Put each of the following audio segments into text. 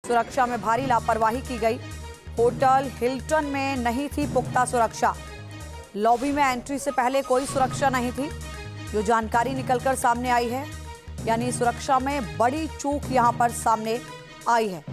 सुरक्षा में भारी लापरवाही की गई। होटल हिल्टन में नहीं थी पुख्ता सुरक्षा। लॉबी में एंट्री से पहले कोई सुरक्षा नहीं थी, जो जानकारी निकलकर सामने आई है। यानी सुरक्षा में बड़ी चूक यहां पर सामने आई है।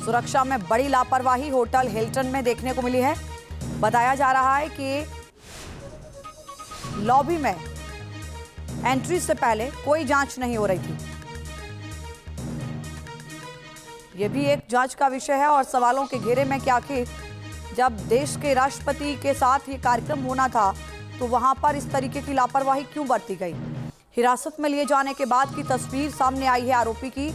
सुरक्षा में बड़ी लापरवाही होटल हिल्टन में देखने को मिली है। बताया जा रहा है कि लॉबी में एंट्री से पहले कोई जांच नहीं हो रही थी। यह भी एक जांच का विषय है और सवालों के घेरे में कि आखिर जब देश के राष्ट्रपति के साथ ये कार्यक्रम होना था तो वहां पर इस तरीके की लापरवाही क्यों बरती गई। हिरासत में लिए जाने के बाद की तस्वीर सामने आई है आरोपी की।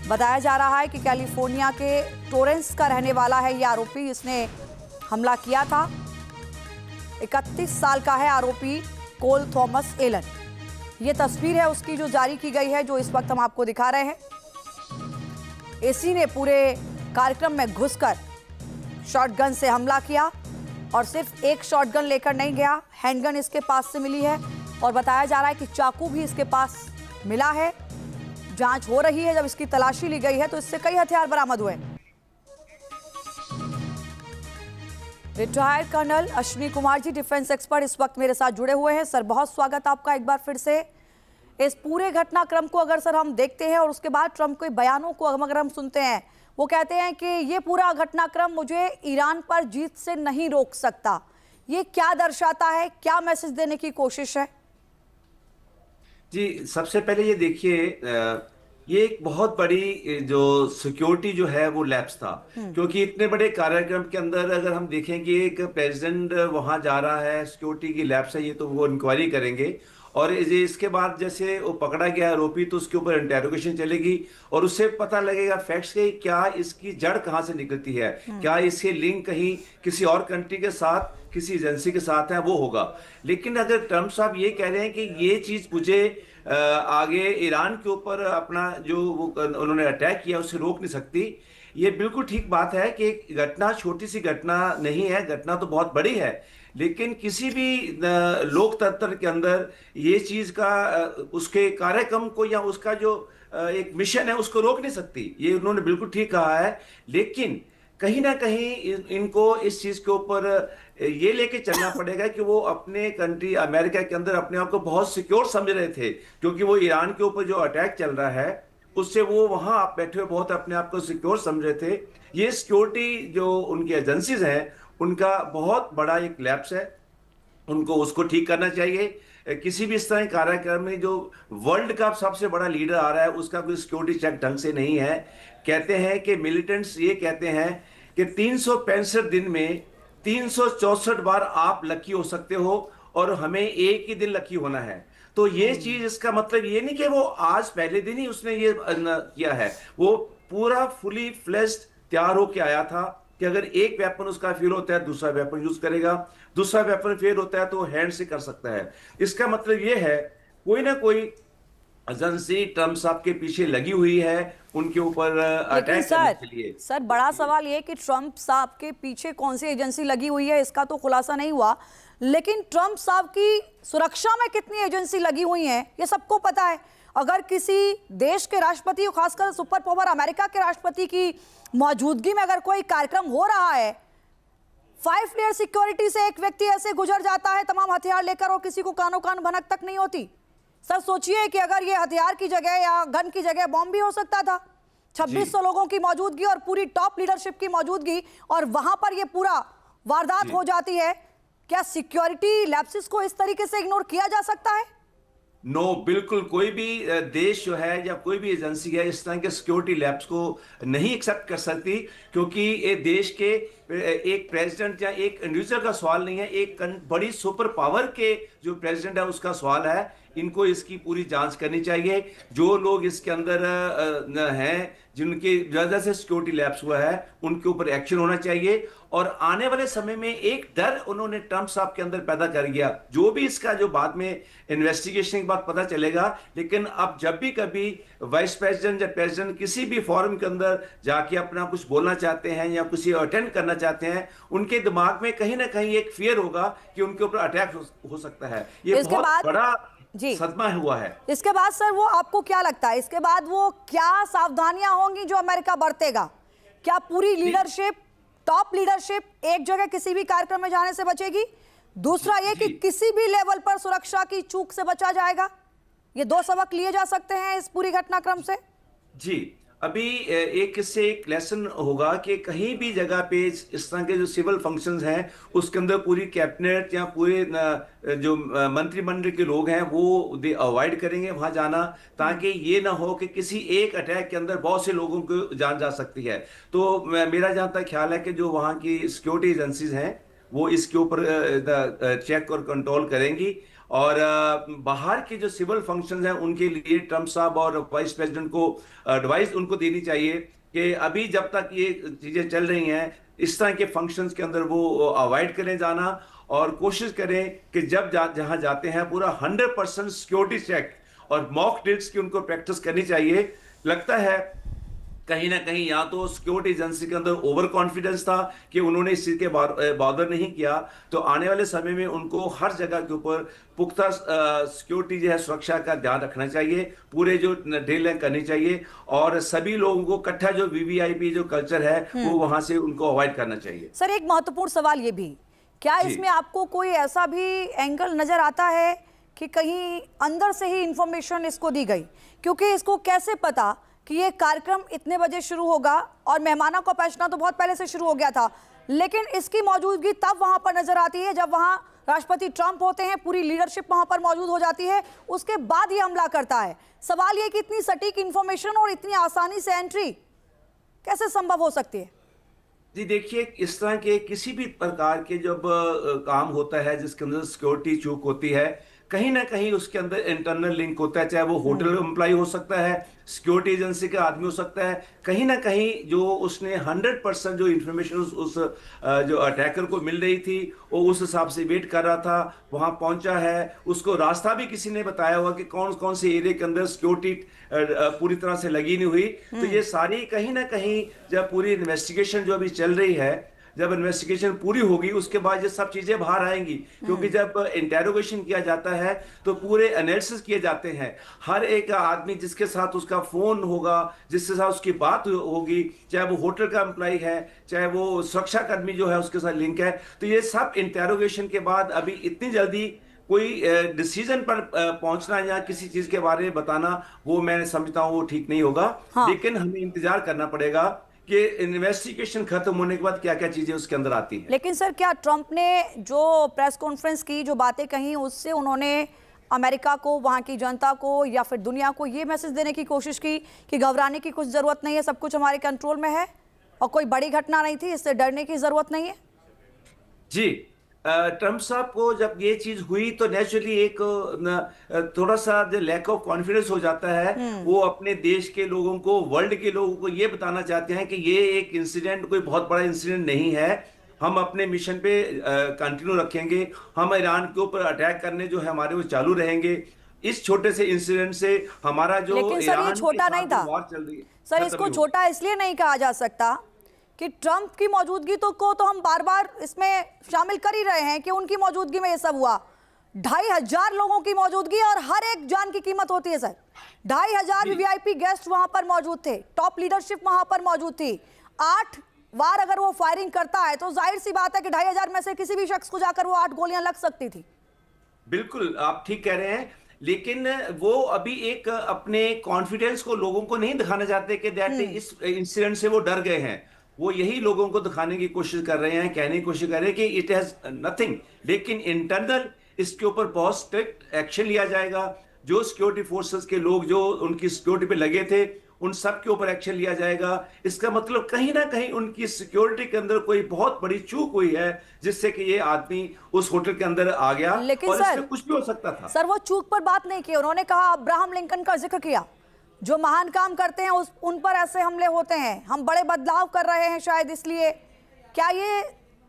बताया जा रहा है कि कैलिफोर्निया के टोरेंस का रहने वाला है ये आरोपी। इसने हमला किया था। 31 साल का है आरोपी कोल थॉमस एलन। ये तस्वीर है उसकी जो जारी की गई है, जो इस वक्त हम आपको दिखा रहे हैं। एसी ने पूरे कार्यक्रम में घुसकर शॉटगन से हमला किया और सिर्फ एक शॉटगन लेकर नहीं गया, हैंडगन इसके पास से मिली है और बताया जा रहा है कि चाकू भी इसके पास मिला है। जांच हो रही है। जब इसकी तलाशी ली गई है तो इससे कई हथियार बरामद हुए। Retired colonel Ashwini Kumar ji, defence expert, इस वक्त मेरे साथ जुड़े हुए हैं। सर, बहुत स्वागत आपका एक बार फिर से। इस पूरे घटनाक्रम को अगर सर हम देखते हैं और उसके बाद ट्रंप के बयानों को अगर हम सुनते हैं, वो कहते हैं कि ये पूरा घटनाक्रम मुझे ईरान पर जीत से नहीं रोक सकता। ये क्या दर्शाता है, क्या मैसेज देने की कोशिश है? जी, सबसे पहले ये देखिए, ये एक बहुत बड़ी जो सिक्योरिटी जो है वो लैप्स था, क्योंकि इतने बड़े कार्यक्रम के अंदर अगर हम देखें कि एक प्रेसिडेंट वहां जा रहा है, सिक्योरिटी की लैप्स है, ये तो वो इंक्वायरी करेंगे और इसके बाद जैसे वो पकड़ा गया आरोपी तो उसके ऊपर इंटेरोगेशन चलेगी और उससे पता लगेगा फैक्ट्स के क्या इसकी जड़ कहाँ से निकलती है, क्या इसके लिंक कहीं किसी और कंट्री के साथ, किसी एजेंसी के साथ है, वो होगा। लेकिन अगर ट्रंप साहब ये कह रहे हैं कि ये चीज मुझे आगे ईरान के ऊपर अपना जो वो उन्होंने अटैक किया उससे रोक नहीं सकती, ये बिल्कुल ठीक बात है कि घटना छोटी सी घटना नहीं है, घटना तो बहुत बड़ी है। लेकिन किसी भी लोकतंत्र के अंदर ये चीज का उसके कार्यक्रम को या उसका जो एक मिशन है उसको रोक नहीं सकती, ये उन्होंने बिल्कुल ठीक कहा है। लेकिन कहीं ना कहीं इनको इस चीज के ऊपर ये लेके चलना पड़ेगा कि वो अपने कंट्री अमेरिका के अंदर अपने आप को बहुत सिक्योर समझ रहे थे, क्योंकि वो ईरान के ऊपर जो अटैक चल रहा है उससे वो वहां आप बैठे हुए बहुत अपने आप को सिक्योर समझ रहे थे। ये सिक्योरिटी जो उनकी एजेंसीज हैं उनका बहुत बड़ा एक लैप्स है, उनको उसको ठीक करना चाहिए। किसी भी इस तरह के कार्यक्रम में जो वर्ल्ड का सबसे बड़ा लीडर आ रहा है उसका कोई सिक्योरिटी चेक ढंग से नहीं है। कहते हैं कि मिलिटेंट्स ये कहते हैं कि 365 दिन में 364 बार आप लकी हो सकते हो और हमें एक ही दिन लकी होना है। तो ये चीज, इसका मतलब ये नहीं कि वो आज पहले दिन ही उसने ये किया है, वो पूरा फुली फ्लेश्ड तैयार होके आया था कि अगर एक वेपन उसका फेल होता है दूसरा वेपन यूज करेगा, दूसरा वेपन फेल होता है तो हैंड से कर सकता है। इसका मतलब ये है कोई ना कोई एजेंसी ट्रंप साहब के पीछे लगी हुई है उनके ऊपर अटैक करने के लिए। सर, बड़ा सवाल ये कि ट्रंप साहब के पीछे कौन सी एजेंसी लगी हुई है इसका तो खुलासा नहीं हुआ, लेकिन ट्रंप साहब की सुरक्षा में कितनी एजेंसी लगी हुई है ये सबको पता है। अगर किसी देश के राष्ट्रपति, खासकर सुपर पावर अमेरिका के राष्ट्रपति की मौजूदगी में अगर कोई कार्यक्रम हो रहा है, 5 लेयर सिक्योरिटी से एक व्यक्ति ऐसे गुजर जाता है तमाम हथियार लेकर और किसी को कानो कान भनक तक नहीं होती। सर, सोचिए कि अगर ये हथियार की जगह या गन की जगह बॉम्ब भी हो सकता था। 2600 लोगों की मौजूदगी और पूरी टॉप लीडरशिप की मौजूदगी और वहां पर ये पूरा वारदात हो जाती है। क्या सिक्योरिटी लैप्सेस को इस तरीके से इग्नोर किया जा सकता है? नो, बिल्कुल कोई भी देश जो है या कोई भी एजेंसी है इस तरह के सिक्योरिटी लैब्स को नहीं एक्सेप्ट कर सकती, क्योंकि ये देश के एक प्रेसिडेंट या एक इंडिविजुअल का सवाल नहीं है, एक बड़ी सुपर पावर के जो प्रेसिडेंट है उसका सवाल है। इनको इसकी पूरी जांच करनी चाहिए। जो लोग इसके अंदर हैं, जिनकी वजह से सिक्योरिटी लैप्स हुआ है, उनके ऊपर एक्शन होना चाहिए। और आने वाले समय में एक डर उन्होंने ट्रंप साहब के अंदर पैदा कर दिया, जो भी इसका जो बाद में इन्वेस्टिगेशन के बाद पता चलेगा। लेकिन अब जब भी कभी वाइस प्रेसिडेंट या प्रेसिडेंट किसी भी फोरम के अंदर जाके अपना कुछ बोलना चाहते हैं या किसी अटेंड करना चाहते हैं, उनके दिमाग में कहीं ना कहीं एक फियर होगा कि उनके ऊपर अटैक हो सकता है। ये बहुत बड़ा जी। सदमा हुआ है। इसके बाद सर वो आपको क्या लगता है, इसके बाद वो क्या सावधानियां होंगी जो अमेरिका बरतेगा? क्या पूरी लीडरशिप, टॉप लीडरशिप एक जगह किसी भी कार्यक्रम में जाने से बचेगी? दूसरा ये कि किसी भी लेवल पर सुरक्षा की चूक से बचा जाएगा? ये दो सबक लिए जा सकते हैं इस पूरी घटनाक्रम से। जी, अभी एक इससे एक लेसन होगा कि कहीं भी जगह पे इस तरह के जो सिविल फंक्शंस हैं उसके अंदर पूरी कैबिनेट या पूरे जो मंत्रिमंडल के लोग हैं वो अवॉइड करेंगे वहां जाना, ताकि ये ना हो कि किसी एक अटैक के अंदर बहुत से लोगों को जान जा सकती है। तो मेरा जहां तक ख्याल है कि जो वहां की सिक्योरिटी एजेंसीज हैं वो इसके ऊपर चेक और कंट्रोल करेंगी, और बाहर के जो सिविल फंक्शंस हैं उनके लिए ट्रंप साहब और वाइस प्रेसिडेंट को एडवाइस उनको देनी चाहिए कि अभी जब तक ये चीजें चल रही हैं इस तरह के फंक्शंस के अंदर वो अवॉइड करें जाना, और कोशिश करें कि जब जहां जाते हैं पूरा 100% सिक्योरिटी चेक और मॉक ड्रिल्स की उनको प्रैक्टिस करनी चाहिए। लगता है कहीं ना कहीं या तो सिक्योरिटी एजेंसी के अंदर ओवर कॉन्फिडेंस था कि उन्होंने इस चीज के बॉदर नहीं किया, तो आने वाले समय में उनको हर जगह के ऊपर पुख्ता सिक्योरिटी जो है सुरक्षा का ध्यान रखना चाहिए, पूरे जो ड्रिल करनी चाहिए, और सभी लोगों को इकट्ठा जो वीवीआईपी जो कल्चर है वो वहां से उनको अवॉइड करना चाहिए। सर एक महत्वपूर्ण सवाल ये भी, क्या इसमें आपको कोई ऐसा भी एंगल नजर आता है कि कहीं अंदर से ही इंफॉर्मेशन इसको दी गई? क्योंकि इसको कैसे पता कि ये कार्यक्रम इतने बजे शुरू होगा, और मेहमानों को पहुंचना तो बहुत पहले से शुरू हो गया था, लेकिन इसकी मौजूदगी तब वहां पर नजर आती है जब वहां राष्ट्रपति ट्रंप होते हैं, पूरी लीडरशिप वहां पर मौजूद हो जाती है, उसके बाद ये हमला करता है। सवाल ये कि इतनी सटीक इंफॉर्मेशन और इतनी आसानी से एंट्री कैसे संभव हो सकती है? जी देखिए, इस तरह के किसी भी प्रकार के जब काम होता है जिसके अंदर सिक्योरिटी चूक होती है, कहीं ना कहीं उसके अंदर इंटरनल लिंक होता है, चाहे वो होटल एम्प्लॉय हो सकता है, सिक्योरिटी एजेंसी का आदमी हो सकता है, कहीं ना कहीं जो उसने 100% जो इंफॉर्मेशन उस जो अटैकर को मिल रही थी वो उस हिसाब से वेट कर रहा था, वहां पहुंचा है, उसको रास्ता भी किसी ने बताया होगा कि कौन कौन से एरिया के अंदर सिक्योरिटी पूरी तरह से लगी नहीं हुई। तो ये सारी कहीं ना कहीं जब पूरी इन्वेस्टिगेशन जो अभी चल रही है, जब इन्वेस्टिगेशन पूरी होगी उसके बाद ये सब चीजें बाहर आएंगी, क्योंकि जब इंटेरोगेशन किया जाता है तो पूरे एनालिसिस किए जाते हैं, हर एक आदमी जिसके साथ उसका फोन होगा, जिसके साथ उसकी बात होगी, चाहे वो होटल का एम्प्लॉय है, चाहे वो सुरक्षा कर्मी जो है उसके साथ लिंक है, तो ये सब इंटेरोगेशन के बाद अभी इतनी जल्दी कोई डिसीजन पर पहुंचना या किसी चीज के बारे में बताना वो मैं समझता हूं वो ठीक नहीं होगा। हाँ। लेकिन हमें इंतजार करना पड़ेगा कि इन्वेस्टिगेशन खत्म होने के बाद क्या क्या चीजें उसके अंदर आती हैं। लेकिन सर क्या ट्रंप ने जो प्रेस कॉन्फ्रेंस की, जो बातें कही, उससे उन्होंने अमेरिका को, वहां की जनता को या फिर दुनिया को ये मैसेज देने की कोशिश की कि घबराने की कुछ जरूरत नहीं है, सब कुछ हमारे कंट्रोल में है और कोई बड़ी घटना नहीं थी, इससे डरने की जरूरत नहीं है? जी, ट्रंप साहब को जब ये चीज हुई तो नेचुरली एक थोड़ा सा लैक ऑफ कॉन्फिडेंस हो जाता है। वो अपने देश के लोगों को, वर्ल्ड के लोगों को ये बताना चाहते हैं कि ये एक इंसिडेंट कोई बहुत बड़ा इंसिडेंट नहीं है, हम अपने मिशन पे कंटिन्यू रखेंगे, हम ईरान के ऊपर अटैक करने जो है हमारे वो चालू रहेंगे। इस छोटे से इंसिडेंट से हमारा जो लेकिन सर ये छोटा नहीं था वॉर चल रही है, सर, इसको छोटा इसलिए नहीं कहा जा सकता कि ट्रंप की मौजूदगी को हम बार बार इसमें शामिल कर ही रहे हैं कि उनकी मौजूदगी में ये सब हुआ। 2500 लोगों की मौजूदगी और हर एक जान की कीमत होती है सर। 2500 वीवीआईपी गेस्ट वहां पर मौजूद थे, टॉप लीडरशिप वहां पर मौजूद थी। 8 बार अगर वो फायरिंग करता है तो जाहिर सी बात है कि 2500 में से किसी भी शख्स को जाकर वो 8 गोलियां लग सकती थी। बिल्कुल आप ठीक कह रहे हैं, लेकिन वो अभी एक अपने कॉन्फिडेंस को लोगों को नहीं दिखाना चाहते कि दैट इस इंसिडेंट से वो डर गए हैं। वो यही लोगों को दिखाने की कोशिश कर रहे हैं, कहने की कोशिश कर रहे हैं कि इट हैज नथिंग, लेकिन इंटरनल इसके ऊपर बहुत स्ट्रिक्ट एक्शन लिया जाएगा। जो सिक्योरिटी फोर्सेस के लोग जो उनकी सिक्योरिटी पे लगे थे उन सब के ऊपर एक्शन लिया जाएगा। इसका मतलब कहीं ना कहीं उनकी सिक्योरिटी के अंदर कोई बहुत बड़ी चूक हुई है जिससे कि ये आदमी उस होटल के अंदर आ गया। लेकिन और सर, इसमें कुछ भी हो सकता था। सर वो चूक पर बात नहीं की, उन्होंने कहा अब्राहम लिंकन का जिक्र किया, जो महान काम करते हैं उन पर ऐसे हमले होते हैं, हम बड़े बदलाव कर रहे हैं शायद इसलिए। क्या ये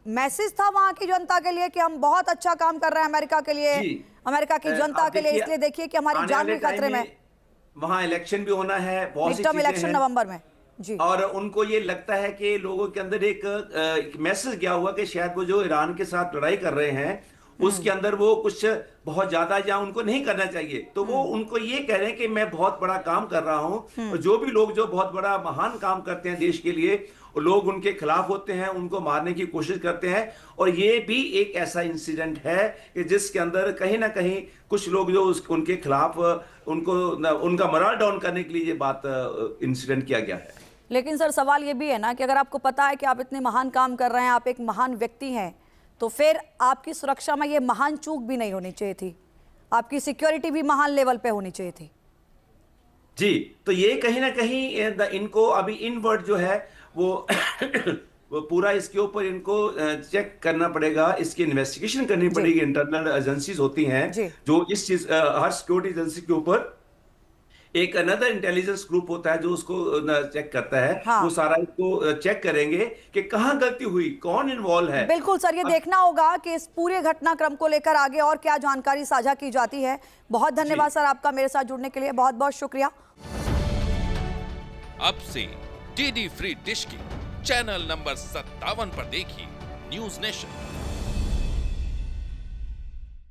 मैसेज था वहां की जनता के लिए कि हम बहुत अच्छा काम कर रहे हैं अमेरिका के लिए, अमेरिका की जनता के लिए, इसलिए देखिए कि हमारी जान भी खतरे में? वहां इलेक्शन भी होना है, बहुत सी मिडटर्म चीजें इलेक्शन हैं। नवंबर में जी। और उनको ये लगता है कि लोगों के अंदर एक मैसेज गया हुआ कि शायद वो जो ईरान के साथ लड़ाई कर रहे हैं उसके अंदर वो कुछ बहुत ज्यादा या उनको नहीं करना चाहिए, तो वो उनको ये कह रहे हैं कि मैं बहुत बड़ा काम कर रहा हूं। और जो भी लोग जो बहुत बड़ा महान काम करते हैं देश के लिए, लोग उनके खिलाफ होते हैं, उनको मारने की कोशिश करते हैं। और ये भी एक ऐसा इंसिडेंट है कि जिसके अंदर कहीं ना कहीं कुछ लोग जो उनके खिलाफ उनका मोरल डाउन करने के लिए ये बात इंसिडेंट किया गया है। लेकिन सर सवाल ये भी है ना कि अगर आपको पता है कि आप इतने महान काम कर रहे हैं, आप एक महान व्यक्ति हैं, तो फिर आपकी सुरक्षा में ये महान चूक भी नहीं होनी चाहिए थी, आपकी सिक्योरिटी भी महान लेवल पे होनी चाहिए थी। जी, तो ये कहीं ना कहीं इनको अभी इनवर्ड जो है वो वो पूरा इसके ऊपर इनको चेक करना पड़ेगा, इसकी इन्वेस्टिगेशन करनी पड़ेगी। इंटरनल एजेंसीज होती हैं जो इस चीज हर सिक्योरिटी एजेंसी के ऊपर एक अनदर इंटेलिजेंस ग्रुप होता है जो उसको चेक करता है। हाँ। वो सारा इसको चेक करेंगे कि कहाँ गलती हुई, कौन इन्वॉल्व है। बिल्कुल सर, ये देखना होगा कि इस पूरे घटनाक्रम को लेकर आगे और क्या जानकारी साझा की जाती है। बहुत धन्यवाद सर आपका मेरे साथ जुड़ने के लिए, बहुत बहुत शुक्रिया। अब से डीडी फ्री डिश की चैनल नंबर 57 पर देखिए न्यूज नेशन।